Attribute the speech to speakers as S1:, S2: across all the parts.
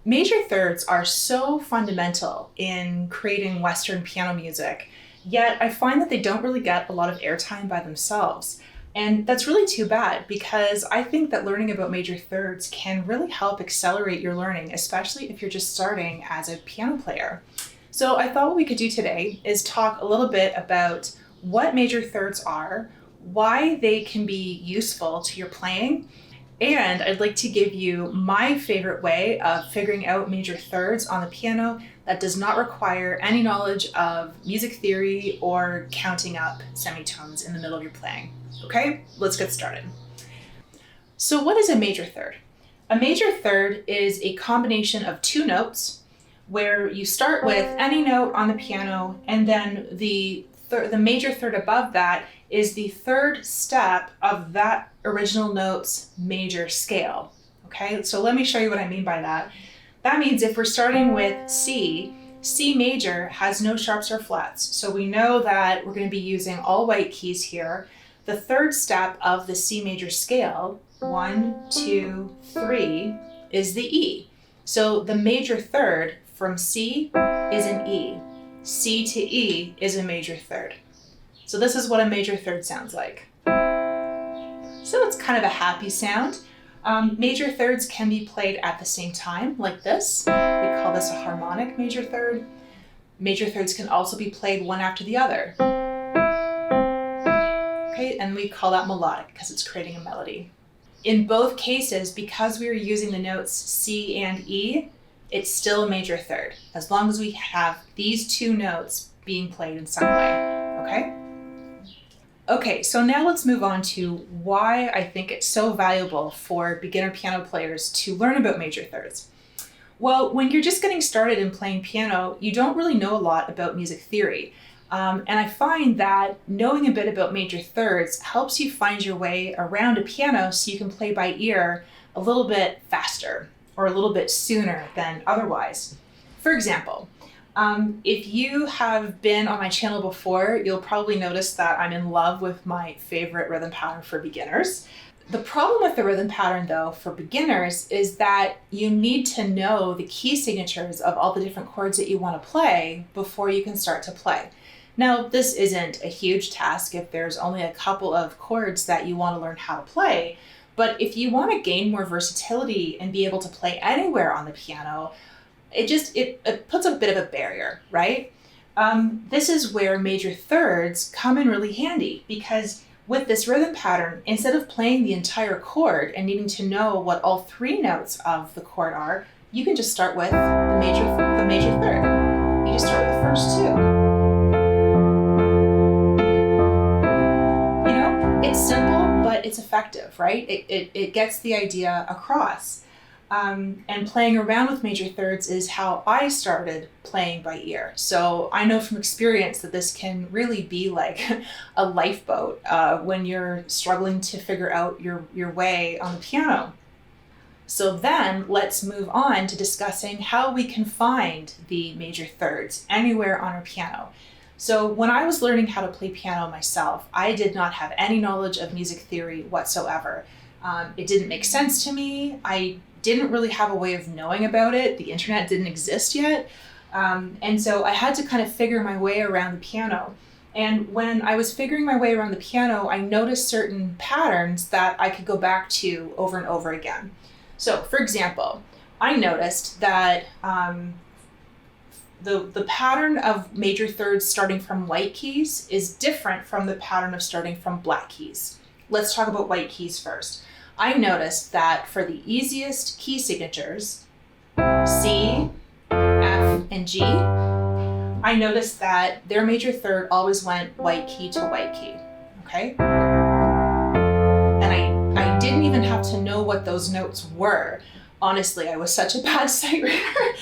S1: Major thirds are so fundamental in creating Western piano music, yet I find that they don't really get a lot of airtime by themselves. And that's really too bad because I think that learning about major thirds can really help accelerate your learning, especially if you're just starting as a piano player. So I thought what we could do today is talk a little bit about what major thirds are, why they can be useful to your playing, and I'd like to give you my favorite way of figuring out major thirds on the piano that does not require any knowledge of music theory or counting up semitones in the middle of your playing. Okay, let's get started. So what is a major third? A major third is a combination of two notes where you start with any note on the piano, and then the major third above that is the third step of that original note's major scale. Okay, so let me show you what I mean by that. That means if we're starting with C, C major has no sharps or flats. So we know that we're going to be using all white keys here. The third step of the C major scale, 1, 2, 3, is the E. So the major third from C is an E. C to E is a major third. So this is what a major third sounds like. So it's kind of a happy sound. Major thirds can be played at the same time, like this. We call this a harmonic major third. Major thirds can also be played one after the other. Okay, and we call that melodic because it's creating a melody. In both cases, because we are using the notes C and E, it's still a major third, as long as we have these two notes being played in some way, okay? Okay, so now let's move on to why I think it's so valuable for beginner piano players to learn about major thirds. Well, when you're just getting started in playing piano, you don't really know a lot about music theory. And I find that knowing a bit about major thirds helps you find your way around a piano so you can play by ear a little bit faster or a little bit sooner than otherwise. For example, if you have been on my channel before, you'll probably notice that I'm in love with my favorite rhythm pattern for beginners. The problem with the rhythm pattern, though, for beginners is that you need to know the key signatures of all the different chords that you want to play before you can start to play. Now, this isn't a huge task if there's only a couple of chords that you want to learn how to play, but if you want to gain more versatility and be able to play anywhere on the piano, it puts a bit of a barrier, right? This is where major thirds come in really handy because with this rhythm pattern, instead of playing the entire chord and needing to know what all three notes of the chord are, you can just start with the major third. You just start with the first two. It's simple, but it's effective, right? It gets the idea across. And playing around with major thirds is how I started playing by ear. So I know from experience that this can really be like a lifeboat when you're struggling to figure out your way on the piano. So then let's move on to discussing how we can find the major thirds anywhere on our piano. So when I was learning how to play piano myself, I did not have any knowledge of music theory whatsoever. It didn't make sense to me. I didn't really have a way of knowing about it. The internet didn't exist yet. And so I had to kind of figure my way around the piano. And when I was figuring my way around the piano, I noticed certain patterns that I could go back to over and over again. So for example, I noticed that the pattern of major thirds starting from white keys is different from the pattern of starting from black keys. Let's talk about white keys first. I noticed that for the easiest key signatures, C, F, and G, I noticed that their major third always went white key to white key, okay? And I didn't even have to know what those notes were. Honestly, I was such a bad sight reader.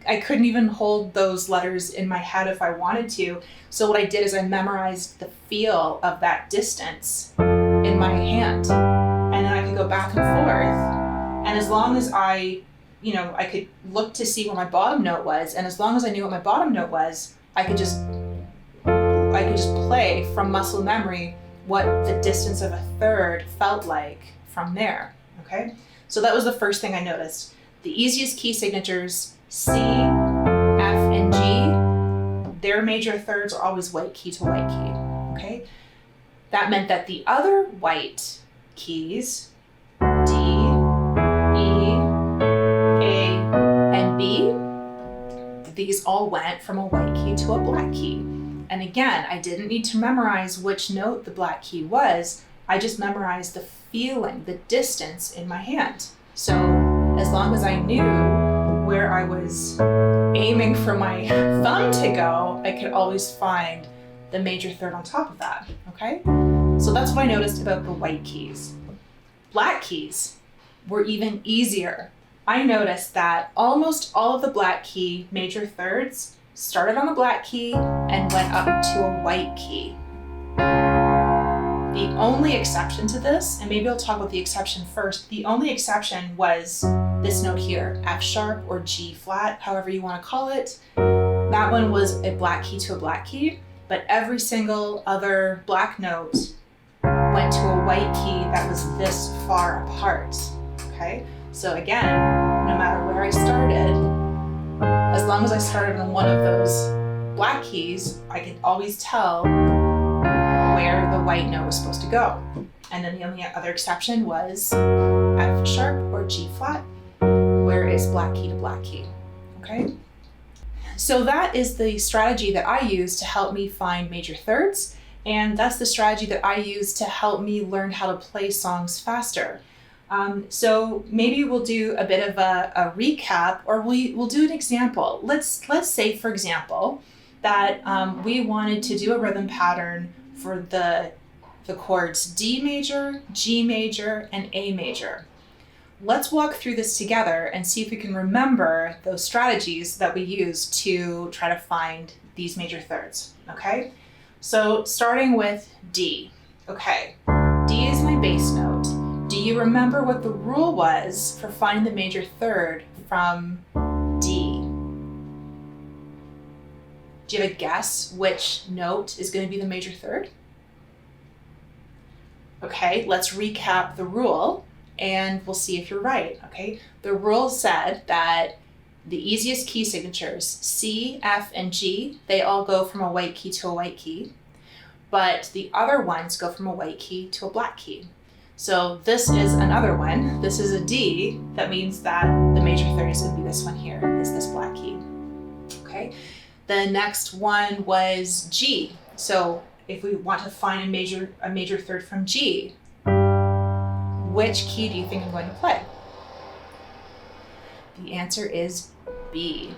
S1: I couldn't even hold those letters in my head if I wanted to. So what I did is I memorized the feel of that distance in my hand. And then I could go back and forth. And as long as I could look to see where my bottom note was, and as long as I knew what my bottom note was, I could just play from muscle memory what the distance of a third felt like from there, okay? So that was the first thing I noticed. the easiest key signatures, C, F, and G, their major thirds are always white key to white key, okay? That meant that the other white keys, D, E, A, and B, these all went from a white key to a black key. And again, I didn't need to memorize which note the black key was. I just memorized the feeling, the distance in my hand. So as long as I knew where I was aiming for my thumb to go, I could always find the major third on top of that, okay? So that's what I noticed about the white keys. Black keys were even easier. I noticed that almost all of the black key major thirds started on the black key and went up to a white key. The only exception to this, and maybe I'll talk about the exception first, the only exception was this note here, F sharp or G flat, however you want to call it. That one was a black key to a black key, but every single other black note went to a white key that was this far apart, okay? So again, no matter where I started, as long as I started on one of those black keys, I could always tell where the white note was supposed to go. And then the only other exception was F sharp or G flat, where is black key to black key, okay? So that is the strategy that I use to help me find major thirds, and that's the strategy that I use to help me learn how to play songs faster. So maybe we'll do a bit of a recap, or we'll do an example. Let's say, for example, that we wanted to do a rhythm pattern for the chords D major, G major, and A major. Let's walk through this together and see if we can remember those strategies that we use to try to find these major thirds, okay? So starting with D, okay, D is my bass note. Do you remember what the rule was for finding the major third from D? Do you have a guess which note is going to be the major third? Okay, let's recap the rule and we'll see if you're right, okay? The rule said that the easiest key signatures, C, F, and G, they all go from a white key to a white key, but the other ones go from a white key to a black key. So this is another one. This is a D. That means that the major third is going to be this one here, is this black key. Okay. The next one was G. So if we want to find a major third from G, which key do you think I'm going to play? The answer is B.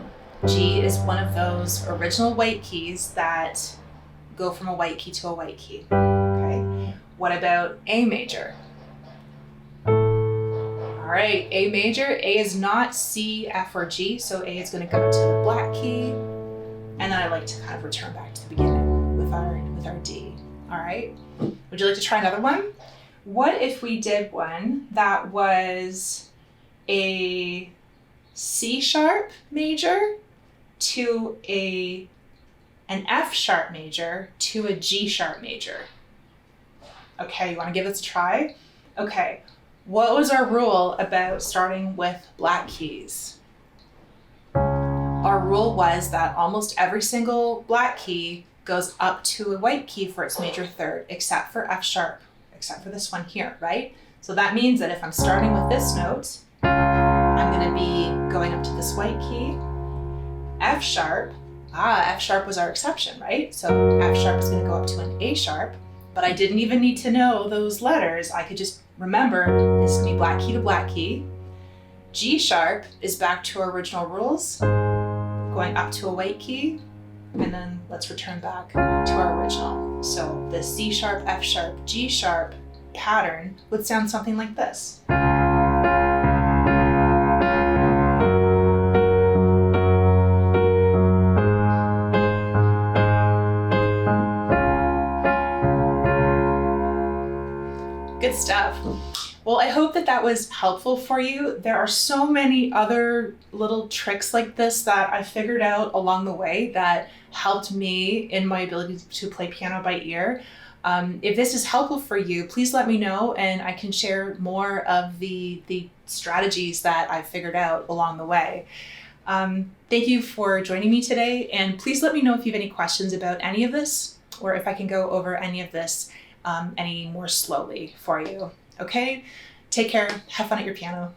S1: G is one of those original white keys that go from a white key to a white key. Okay. What about A major? All right, A major, A is not C, F, or G, so A is going to go to the black key, and then I like to kind of return back to the beginning with our D. All right, would you like to try another one? What if we did one that was a C sharp major to an F sharp major to a G sharp major? Okay, you want to give this a try? Okay. What was our rule about starting with black keys? Our rule was that almost every single black key goes up to a white key for its major third, except for F sharp, except for this one here, right? So that means that if I'm starting with this note, I'm going to be going up to this white key. F sharp was our exception, right? So F sharp is going to go up to an A sharp, but I didn't even need to know those letters. I could just remember this is going to be black key to black key. G sharp is back to our original rules, going up to a white key, and then let's return back to our original. So the C sharp, F sharp, G sharp pattern would sound something like this. Good stuff. Well, I hope that was helpful for you. There are so many other little tricks like this that I figured out along the way that helped me in my ability to play piano by ear. If this is helpful for you, please let me know and I can share more of the strategies that I've figured out along the way. Thank you for joining me today, and please let me know if you have any questions about any of this, or if I can go over any of this any more slowly for you. Okay? Take care. Have fun at your piano.